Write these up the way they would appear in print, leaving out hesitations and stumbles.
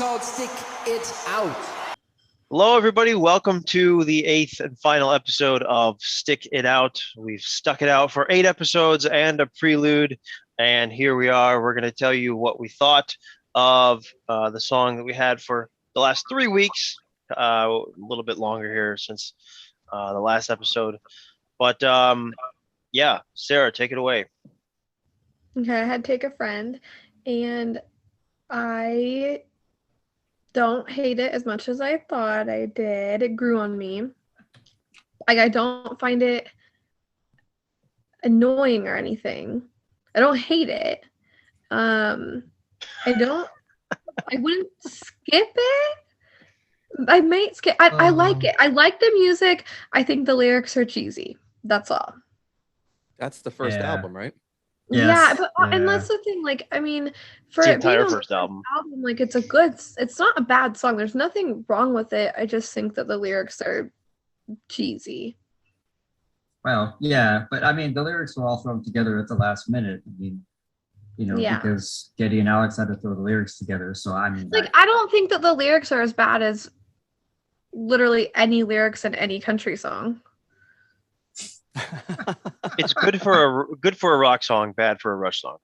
called Stick It Out. Hello, everybody. Welcome to the 8th and final episode of Stick It Out. We've stuck it out for 8 episodes and a prelude, and here we are. We're going to tell you what we thought of the song that we had for the last 3 weeks, a little bit longer here since the last episode. But yeah, Sarah, take it away. Okay, I had Take a Friend, and I don't hate it as much as I thought I did. It grew on me. Like, I don't find it annoying or anything. I don't hate it. I wouldn't skip it. I might skip. I like it. I like the music. I think the lyrics are cheesy. That's all. That's the first album, right? Yes. And that's the thing. Like, I mean, for It's the it being entire on first album. like, it's not a bad song. There's nothing wrong with it. I just think that the lyrics are cheesy. Well, yeah, but I mean, the lyrics were all thrown together at the last minute. I mean, because Geddy and Alex had to throw the lyrics together. So I mean, I don't think that the lyrics are as bad as literally any lyrics in any country song. It's good for a rock song, bad for a Rush song.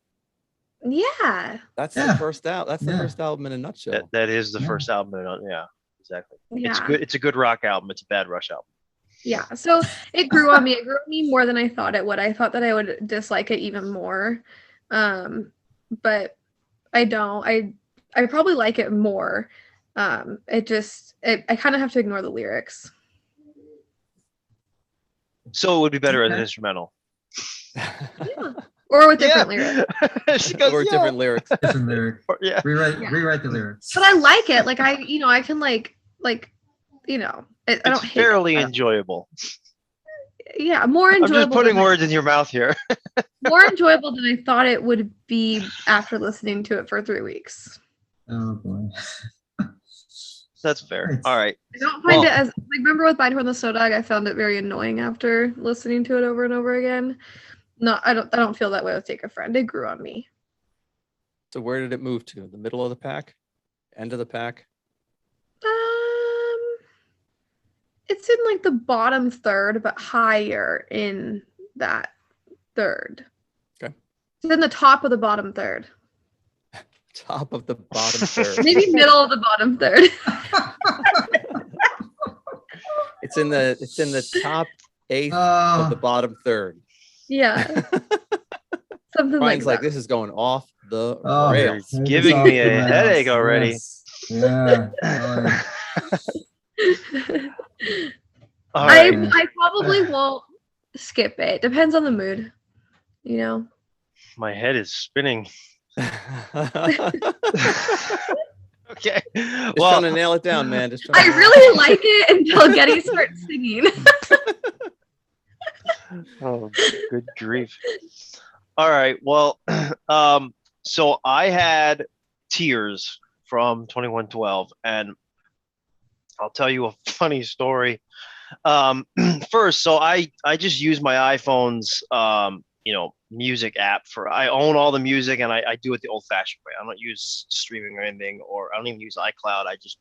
Yeah. That's the first album. That's the first album in a nutshell. That is the first album. Yeah, exactly. Yeah. It's good. It's a good rock album. It's a bad Rush album. Yeah. So it grew on me. It grew on me more than I thought it would. I thought that I would dislike it even more. But I don't. I probably like it more. I kind of have to ignore the lyrics. So it would be better as an instrumental. Yeah. Or with different lyrics. She goes, or different lyrics. different lyric. Yeah. Rewrite the lyrics. But I like it. Like, I can I don't It's hate fairly it. enjoyable. Yeah, more enjoyable. I'm just putting words in your mouth here. More enjoyable than I thought it would be after listening to it for 3 weeks. Oh boy. That's fair. All right. I don't find it as remember with Bindhorn the Snow Dog, I found it very annoying after listening to it over and over again. No, I don't feel that way with Take a Friend. It grew on me. So where did it move to? The middle of the pack? End of the pack? It's in like the bottom third, but higher in that third. Okay. It's in the top of the bottom third. Top of the bottom third. Maybe middle of the bottom third. It's in the top eighth of the bottom third. Yeah. Something Brian's like that. this is going off the It's rails. giving me a headache already. Yes. Yeah. All right. I probably won't skip it. Depends on the mood, My head is spinning. Okay. Just trying to nail it down, man. I really like it until Geddy starts singing. Oh, good grief. All right. Well, so I had Tears from 2112, and I'll tell you a funny story. First, so I just use my iPhone's music app I own all the music, and I do it the old-fashioned way. I don't use streaming or anything, or I don't even use iCloud. I just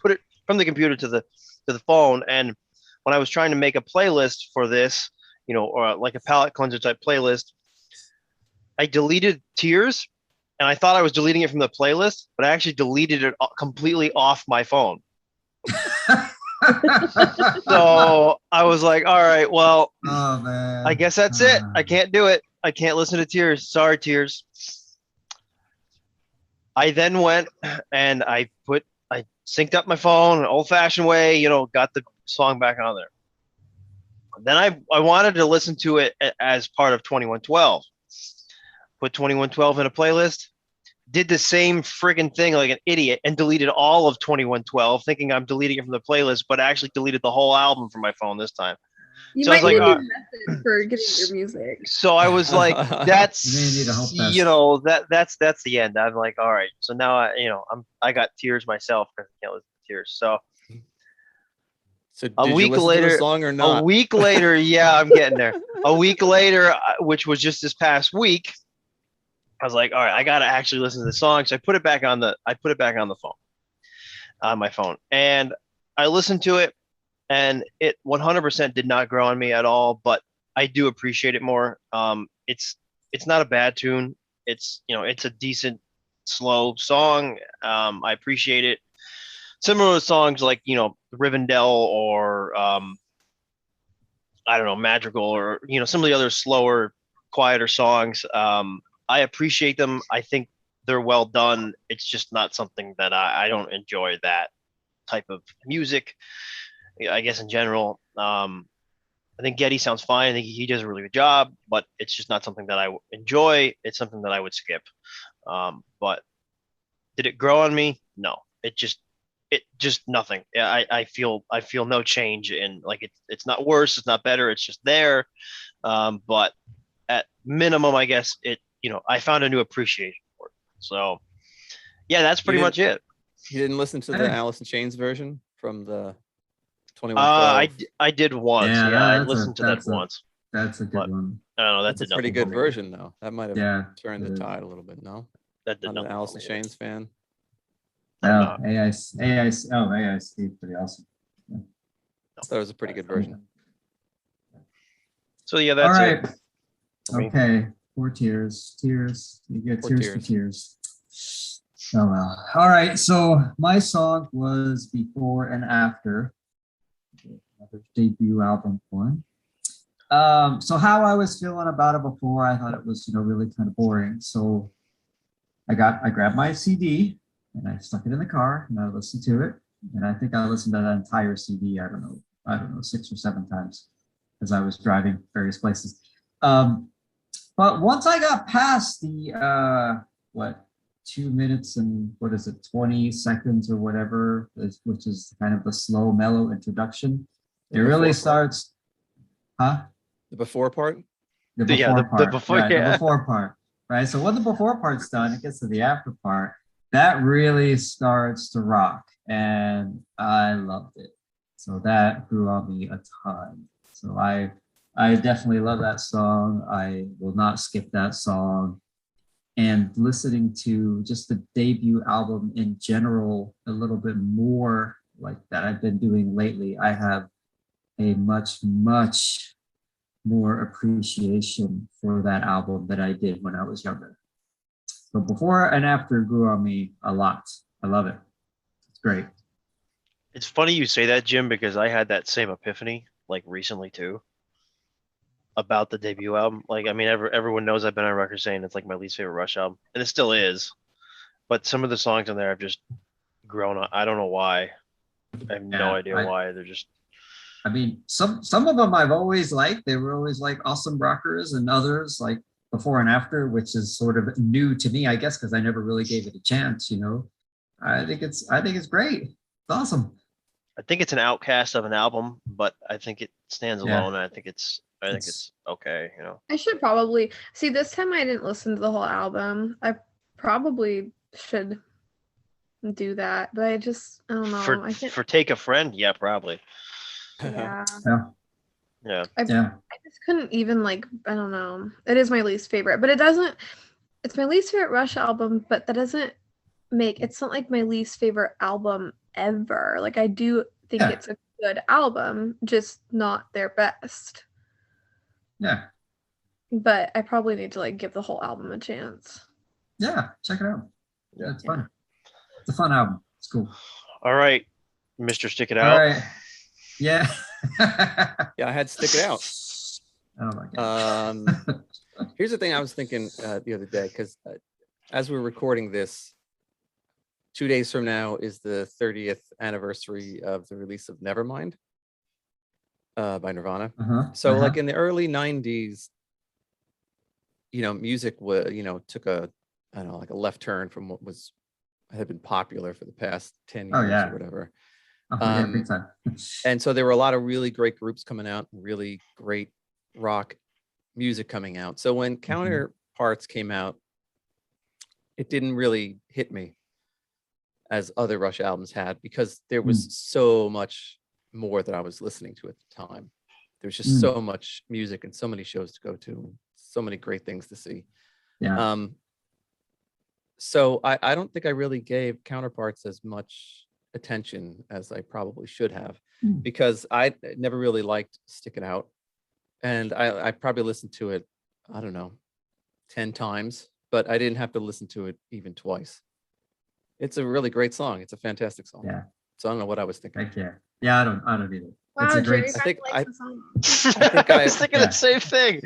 put it from the computer to the phone. And when I was trying to make a playlist for this, or like a palate cleanser type playlist, I deleted Tears, and I thought I was deleting it from the playlist, but I actually deleted it completely off my phone. So I was like, all right, well, oh, man. I guess that's it. I can't do it. I can't listen to Tears. Sorry, Tears. I then went and I synced up my phone an old-fashioned way, got the song back on there. Then I wanted to listen to it as part of 2112. Put 2112 in a playlist. Did the same friggin' thing like an idiot and deleted all of 2112, thinking I'm deleting it from the playlist, but I actually deleted the whole album from my phone this time. You So I might was need like, a method for getting your music. So I was like, that's You need a help desk. that's the end. I'm like, all right. So now I got Tears myself because I can't listen to Tears. So So a did week you listen later, to the song or not? a week later, yeah, I'm getting there. A week later, which was just this past week, I was like, all right, I gotta actually listen to the song. So I put it back on the phone. on my phone, and I listened to it, and it 100% did not grow on me at all. But I do appreciate it more. It's not a bad tune. It's it's a decent slow song. I appreciate it. Similar to songs like Rivendell or I don't know, Madrigal, or some of the other slower, quieter songs. I appreciate them. I think they're well done. It's just not something that I don't enjoy that type of music. I guess in general. I think Getty sounds fine. I think he does a really good job, but it's just not something that I enjoy. It's something that I would skip. But did it grow on me? No. It just nothing. I feel no change in, like, it's not worse, it's not better, it's just there. But at minimum, I guess I found a new appreciation for it. So yeah, that's pretty much it. You didn't listen to the Alice in Chains version from the 2112? I did once. Yeah, I listened to that once. That's a good one. I don't know. That's a pretty good version, though. That might have turned the is. tide a little bit. No, That did I'm not. an Alice in Chains fan. Oh, AIC, pretty awesome. I thought it was a pretty good version. So yeah, that's all right. it. Okay, 4 tears. Tears. You get 4 tears for tears. Oh well. All right. So my song was Before and After, another debut album for him. So how I was feeling about it before, I thought it was really kind of boring. So I grabbed my CD and I stuck it in the car and I listened to it. And I think I listened to that entire CD, I don't know, 6 or 7 times as I was driving various places. But once I got past the 2 minutes and 20 seconds or whatever, which is kind of the slow, mellow introduction, it really starts. Huh? The before part? The before part. The before part. Right. So when the before part's done, it gets to the after part. That really starts to rock. And I loved it. So that grew on me a ton. So I definitely love that song. I will not skip that song. And listening to just the debut album in general a little bit more, like that I've been doing lately, I have a much more appreciation for that album than I did when I was younger. So Before and After grew on me a lot. I love it. It's great. It's funny you say that, Jim, because I had that same epiphany like recently too about the debut album. Like, I mean, everyone knows I've been on record saying it's like my least favorite Rush album, and it still is. But some of the songs on there have just grown on. I don't know why. I have no idea why. They're just. I mean, some of them I've always liked. They were always like Awesome Rockers, and others like Before and After, which is sort of new to me, I guess, because I never really gave it a chance. I think it's great. It's awesome. I think it's an outcast of an album, but I think it stands alone. And I think it's okay. I should probably see, this time I didn't listen to the whole album. I probably should do that, but I don't know. For Take a Friend, yeah, probably. Yeah. Yeah. I just couldn't even, I don't know. It is my least favorite, but it's my least favorite Rush album, but that doesn't it's not like my least favorite album ever. Like, I do think it's a good album, just not their best. Yeah. But I probably need to give the whole album a chance. Yeah, check it out. Yeah, it's fun. It's a fun album. It's cool. All right, Mr. Stick It Out. All right. Yeah. Yeah, I had Stick It Out. Oh my god. Here's the thing I was thinking the other day, because as we're recording this, 2 days from now is the 30th anniversary of the release of Nevermind by Nirvana. So like in the early 90s, music took a left turn from what had been popular for the past 10 years or whatever. Big time. And so there were a lot of really great groups coming out, really great rock music coming out. So when Counterparts came out, it didn't really hit me as other Rush albums had, because there was so much more that I was listening to at the time. There was just so much music and so many shows to go to, so many great things to see. Yeah. So I don't think I really gave Counterparts as much attention as I probably should have, Hmm. because I never really liked Stick It Out. And I probably listened to it, I don't know, 10 times, but I didn't have to listen to it even twice. It's a really great song. It's a fantastic song. Yeah. So I don't know what I was thinking. Heck yeah. Yeah, I don't either. Wow, It's a great. Jerry I think finally likes the song. I, think I- was thinking yeah. the same thing.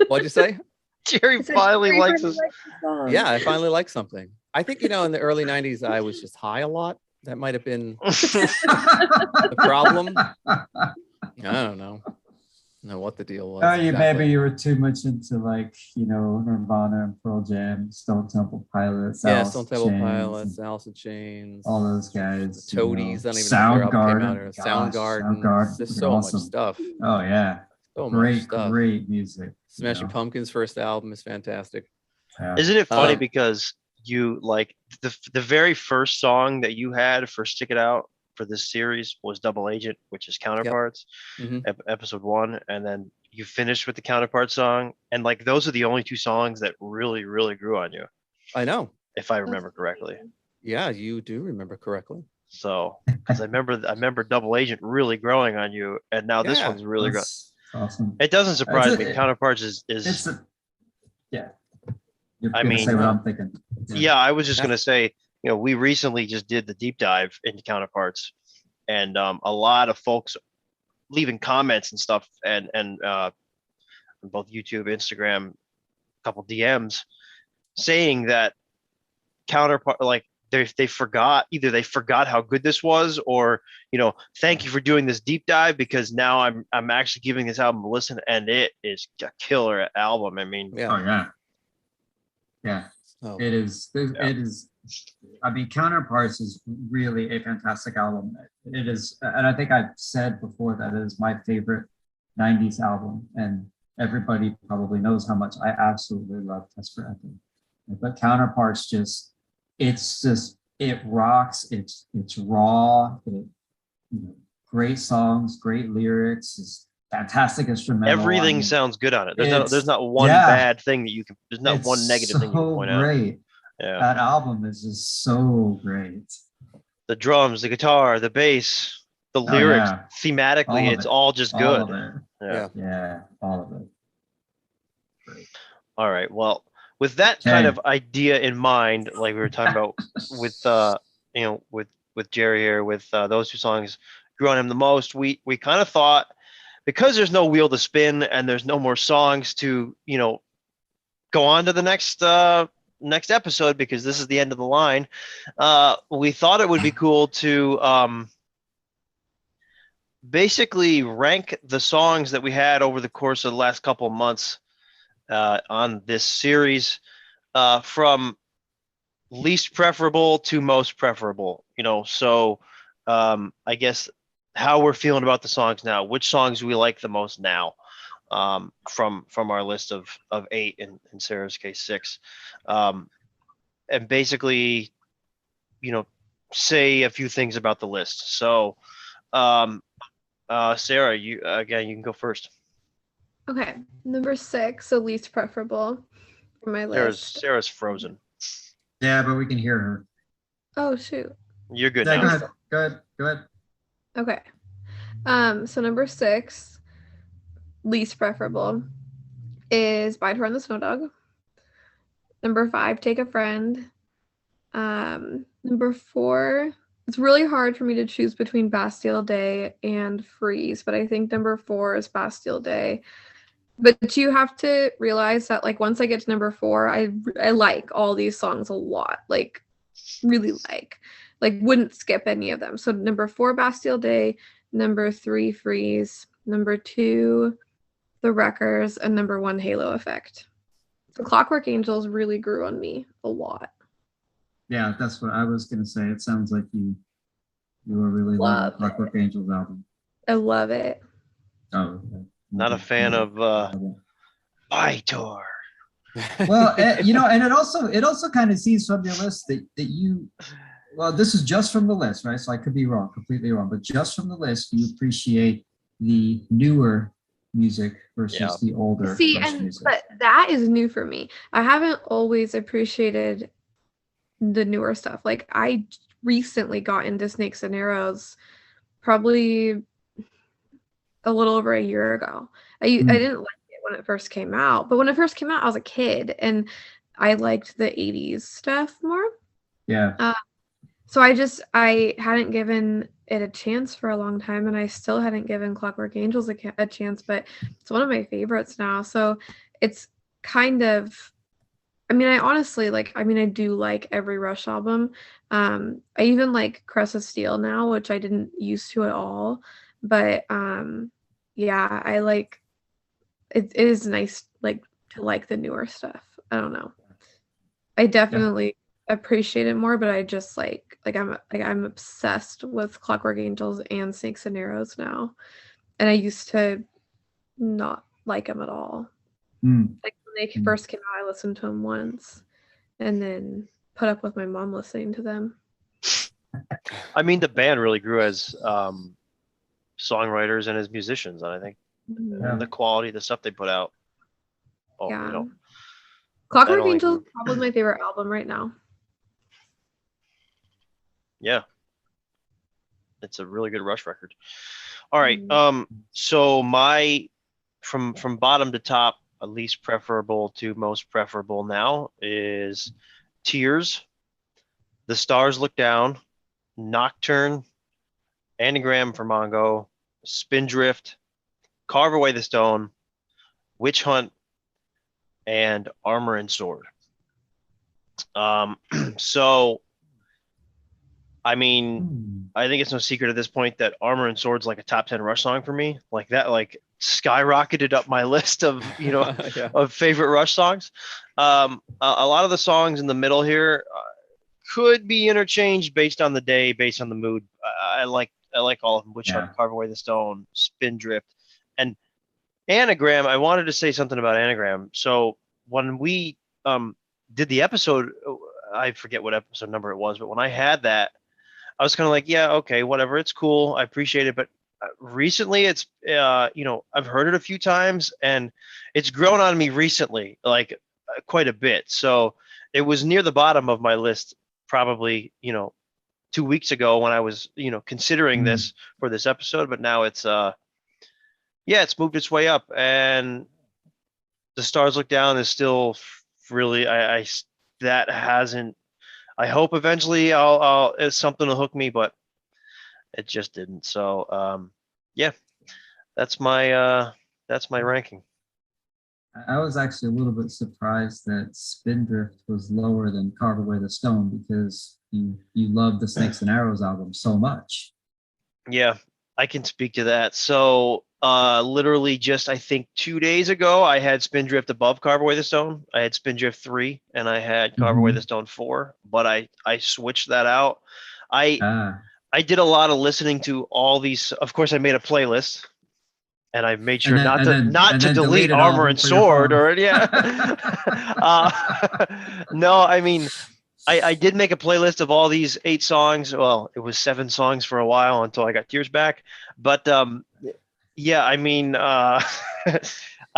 What'd you say? Jerry I said finally Jerry likes finally this. likes the song. Yeah, I finally like something. I think, in the early 90s, I was just high a lot. That might have been the problem. I don't know. What the deal was. Oh, you exactly. maybe you were too much into like Nirvana and Pearl Jam, Stone Temple Pilots, Yeah, Alice Stone in Temple Chains, Pilots, and Alice in Chains, all those guys. the Toadies. I don't even know if their album came out. Or Gosh, Soundgarden. Soundgarden, There's they're so awesome. much stuff. Oh yeah, So much stuff. great music. Smashing Pumpkins' first album is fantastic. Yeah. Isn't it funny Um, because you like the very first song that you had for Stick It Out for this series was Double Agent, which is Counterparts, Mhm. episode 1, and then you finished with the Counterpart song, and like those are the only 2 songs that really, really grew on you, I know. if I remember correctly. Yeah, you do remember correctly. So, because I remember Double Agent really growing on you, and now this Yeah, one's really growing. That's awesome. It doesn't surprise me. it- Counterparts is It's a, yeah. You're I gonna mean, say what I'm thinking. yeah. I was just Yeah. gonna say, we recently just did the deep dive into Counterparts, and a lot of folks leaving comments and stuff, and on both YouTube, Instagram, a couple DMs, saying that Counterpart, like they forgot, either they forgot how good this was, or thank you for doing this deep dive, because now I'm actually giving this album a listen, and it is a killer album. I mean, Yeah. Oh yeah. Yeah. So, It is. It is. I mean, Counterparts is really a fantastic album. It is, and I think I've said before that it is my favorite '90s album, and everybody probably knows how much I absolutely love Desperate Echo. But Counterparts it rocks. It's raw. Great songs, great lyrics. It's fantastic instrumental. everything I mean, sounds good on it. it's- There's not one yeah. bad thing that you can. There's not it's one negative thing you can so point out. great. Yeah, That album is just so great. the drums, the guitar, the bass, the Oh, lyrics, yeah. thematically, All of it's it. all just All good. of it. Yeah. Yeah, all of it. Great. All right. Well, with that kind Okay. of idea in mind, like we were talking about with with Jerry here, with those 2 songs grew on him the most, we kind of thought, because there's no wheel to spin and there's no more songs to go on to the next episode, because this is the end of the line, we thought it would be cool to basically rank the songs that we had over the course of the last couple of months on this series, from least preferable to most preferable. So I guess how we're feeling about the songs now, which songs we like the most now, from our list of 8, and in Sarah's case 6, and basically say a few things about the list. So Sarah, you can go first. Okay, number 6, so least preferable for my list. Sarah's frozen. Yeah, but we can hear her. Oh shoot. You're good Yeah, now. go ahead. Go ahead. Okay. So number 6, least preferable, is Bite Her on the Snow Dog. Number 5, Take a Friend. Number 4, it's really hard for me to choose between Bastille Day and Freeze, but I think number 4 is Bastille Day. But you have to realize that, like, once I get to number 4, I like all these songs a lot, like really like wouldn't skip any of them. So number 4, Bastille Day, number 3, Freeze, number 2, The Wreckers, and number 1, Halo Effect. So Clockwork Angels really grew on me a lot. Yeah, that's what I was gonna say. It sounds like you were really loving Love the Clockwork Angels album. I love it. Oh, okay. Not a fan of Vitor. Well, and it also kind of seems from your list that you, well, this is just from the list, right? So I could be wrong, completely wrong, but just from the list, you appreciate the newer music versus Yeah. the older See, Rush and music. but that is new for me. I haven't always appreciated the newer stuff. Like I recently got into Snakes and Arrows, probably a little over a year ago. I didn't like it when it first came out, but when it first came out, I was a kid and I liked the 80s stuff more. Yeah. So I hadn't given it a chance for a long time, and I still hadn't given Clockwork Angels a chance, but it's one of my favorites now. So it's kind of, I mean, I honestly I do like every Rush album. I even like Crest of Steel now, which I didn't used to at all. But yeah, I like it is nice to like the newer stuff. I don't know. I definitely appreciate it more, but I just I'm obsessed with Clockwork Angels and Snakes and Arrows now. And I used to not like them at all. Like when they first came out, I listened to them once and then put up with my mom listening to them. I mean, the band really grew as songwriters and as musicians, and I think the quality of the stuff they put out. Oh, Yeah. you know, Clockwork Angels is probably my favorite album right now. Yeah. It's a really good Rush record. All right. So my from bottom to top, least preferable to most preferable now is Tears, The Stars Look Down, Nocturne, Anagram for Mongo, Spindrift, Carve Away the Stone, Witch Hunt, and Armor and Sword. So I mean, I think it's no secret at this point that Armor and Sword's like a top 10 Rush song for me. Like that, skyrocketed up my list of, of favorite Rush songs. A lot of the songs in the middle here could be interchanged based on the day, based on the mood. I like all of them. Witch Hunt, Carve Away the Stone, Spindrift, and Anagram. I wanted to say something about Anagram. So when we did the episode, I forget what episode number it was, but when I had that, I was kind of like, yeah, okay, whatever. It's cool. I appreciate it. But recently it's, I've heard it a few times and it's grown on me recently, quite a bit. So it was near the bottom of my list, probably, 2 weeks ago when I was, considering this for this episode, but now it's, it's moved its way up, and The Stars Look Down is still really, that hasn't, I hope eventually it's something to hook me, but it just didn't. So, that's my ranking. I was actually a little bit surprised that Spindrift was lower than Carve Away the Stone because you love the Snakes and Arrows album so much. Yeah, I can speak to that. So literally just I think 2 days ago, I had Spindrift above Carve Away the Stone. I had Spindrift 3 and I had Carve Away the Stone 4, but I switched that out. I did a lot of listening to all these. Of course, I made a playlist. And I made sure not to delete Armor and Sword or no, I mean, I did make a playlist of all these 8 songs. Well, it was 7 songs for a while until I got Tears back. But I mean, I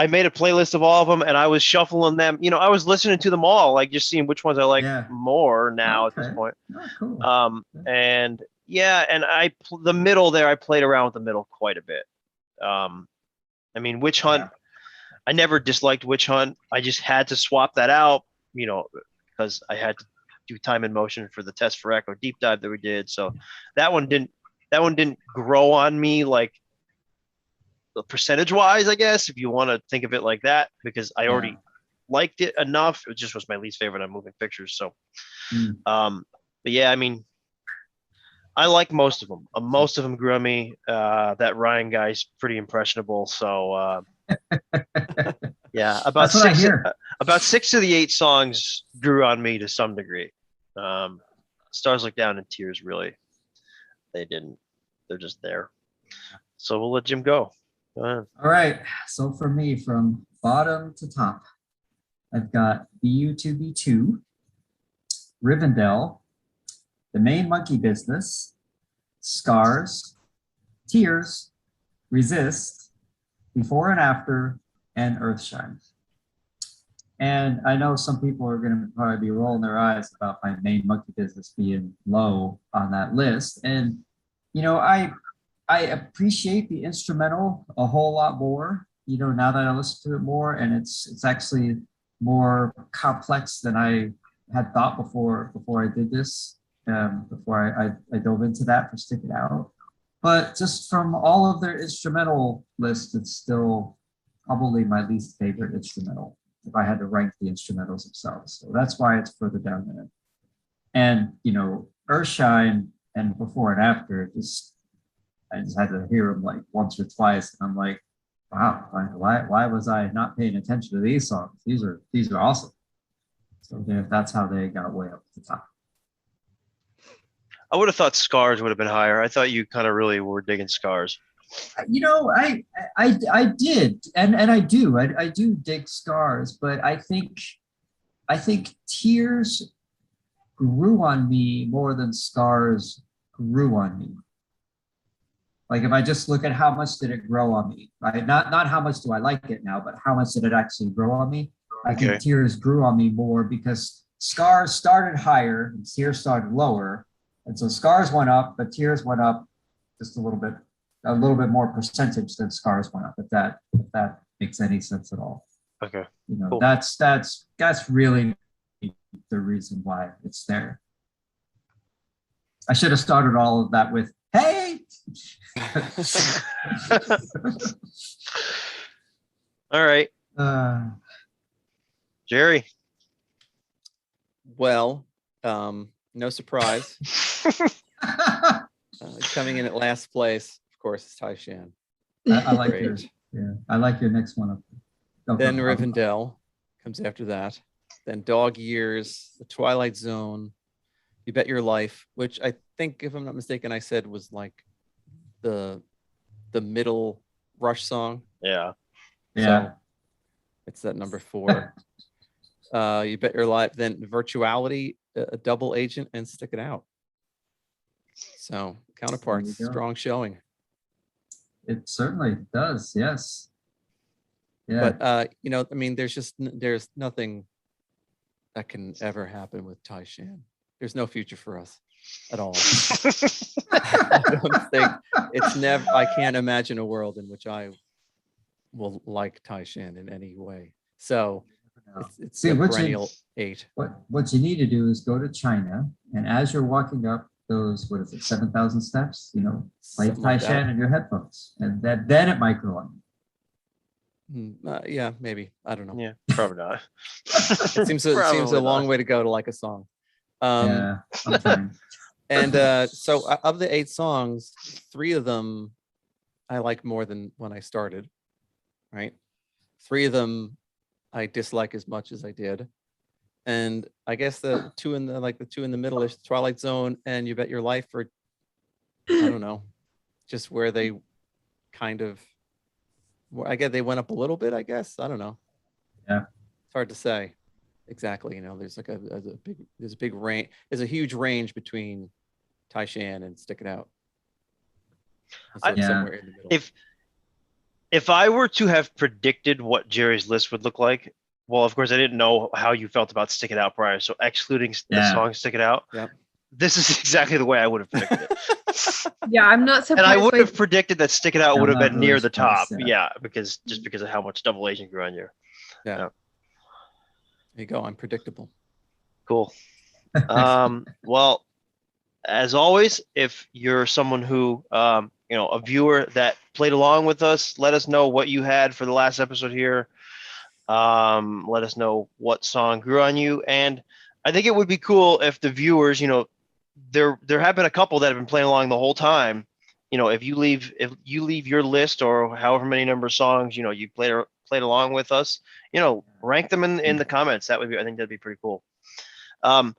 made a playlist of all of them and I was shuffling them. I was listening to them all, just seeing which ones I like more now at this point. Oh, cool. And the middle there, I played around with the middle quite a bit. I mean, Witch Hunt, I never disliked Witch Hunt. I just had to swap that out, because I had to do Time and Motion for the Test for Echo deep dive that we did. So that one didn't grow on me percentage wise, I guess, if you want to think of it like that, because I already liked it enough. It just was my least favorite on Moving Pictures. So, but yeah, I mean, I like most of them. Most of them grew on me. That Ryan guy's pretty impressionable. So, about 6 of the 8 songs grew on me to some degree. Stars Look Down and Tears, really, they didn't. They're just there. So we'll let Jim go. Go ahead. All right. So for me, from bottom to top, I've got BU2B2, Rivendell, The Main Monkey Business, Scars, Tears, Resist, Before and After, and Earthshine. And I know some people are going to probably be rolling their eyes about my main monkey business being low on that list. And I appreciate the instrumental a whole lot more. Now that I listen to it more, and it's actually more complex than I had thought before I did this. Before I dove into that for Stick It Out. But just from all of their instrumental lists, it's still probably my least favorite instrumental if I had to rank the instrumentals themselves. So that's why it's further down there. And Earthshine and Before and After, I just had to hear them like once or twice, and I'm like, wow, why was I not paying attention to these songs? These are awesome. So that's how they got way up to the top. I would have thought Scars would have been higher. I thought you kind of really were digging Scars. I did, and I do dig Scars, but I think Tears grew on me more than Scars grew on me. Like if I just look at how much did it grow on me, right? Not how much do I like it now, but how much did it actually grow on me? I think Tears grew on me more because Scars started higher and Tears started lower. And so Scars went up, but Tears went up just a little bit more percentage than Scars went up, if that makes any sense at all. Okay. Cool. That's really the reason why it's there. I should have started all of that with, hey. All right. Jerry. Well, no surprise. Coming in at last place, of course, is Taishan. I like yours. Yeah, I like your next one. Then Rivendell comes after that. Then Dog Years, The Twilight Zone, You Bet Your Life, which I think, if I'm not mistaken, I said was like the middle Rush song. Yeah. Yeah. So it's that number 4. You Bet Your Life. Then Virtuality, a Double Agent, and Stick It Out. So Counterparts, strong showing. It certainly does. Yes. Yeah. But there's nothing that can ever happen with Taishan. There's no future for us at all. I don't think I can't imagine a world in which I will like Taishan in any way. So it's a perennial 8. What you need to do is go to China, and as you're walking up those, 7,000 steps, play Taishan in your headphones, and then it might grow on you. Yeah, maybe. I don't know. Yeah, probably not. It seems a long way to go to like a song. Yeah, I'm trying. And so of the 8 songs, 3 of them I like more than when I started, right? 3 of them I dislike as much as I did. And I guess the two in the middle is Twilight Zone and You Bet Your Life are, I don't know, just where they kind of, I guess they went up a little bit, I guess. I don't know. Yeah. It's hard to say exactly. There's like there's a huge range between Taishan and Stick It Out. So somewhere in the middle. If I were to have predicted what Jerry's list would look like, well, of course, I didn't know how you felt about Stick It Out prior. So excluding the song Stick It Out, this is exactly the way I would have predicted it. Yeah, I'm not surprised. And I would have predicted that Stick It Out would have been near the top. Yeah. Because of how much Double Agent grew on you. Yeah. There you go. I'm predictable. Cool. Well, as always, if you're someone who, a viewer that played along with us, let us know what you had for the last episode here. Let us know what song grew on you. And I think it would be cool if the viewers, there have been a couple that have been playing along the whole time. If you leave your list or however many number of songs, you played along with us, rank them in the comments. I think that'd be pretty cool. And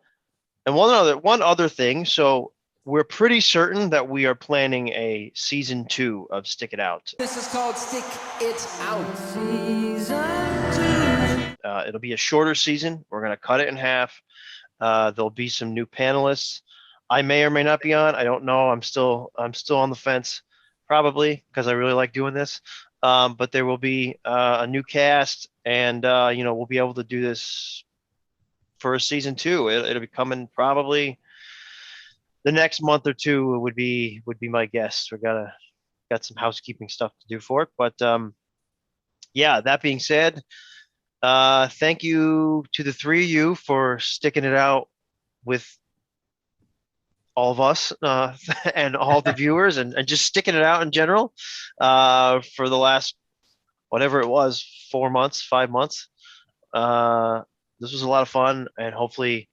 one other thing. So we're pretty certain that we are planning a season 2 of Stick It Out. This is called Stick It Out. Season 2. It'll be a shorter season. We're going to cut it in half. There'll be some new panelists. I may or may not be on. I don't know. I'm still on the fence, probably, because I really like doing this. but there will be a new cast, and we'll be able to do this for a season 2. It'll be coming probably the next month or two. Would be my guess. Got some housekeeping stuff to do for it, but yeah. That being said, thank you to the 3 of you for sticking it out with all of us and all the viewers, and just sticking it out in general for the last, whatever it was, 4 months, 5 months. This was a lot of fun, and hopefully,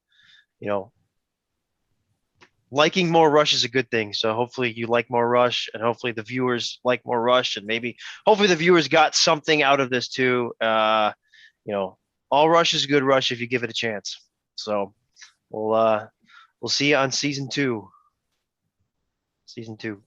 liking more Rush is a good thing. So hopefully you like more Rush, and hopefully the viewers like more Rush, and hopefully the viewers got something out of this too. All Rush is good Rush if you give it a chance. So we'll see you on season 2. Season 2.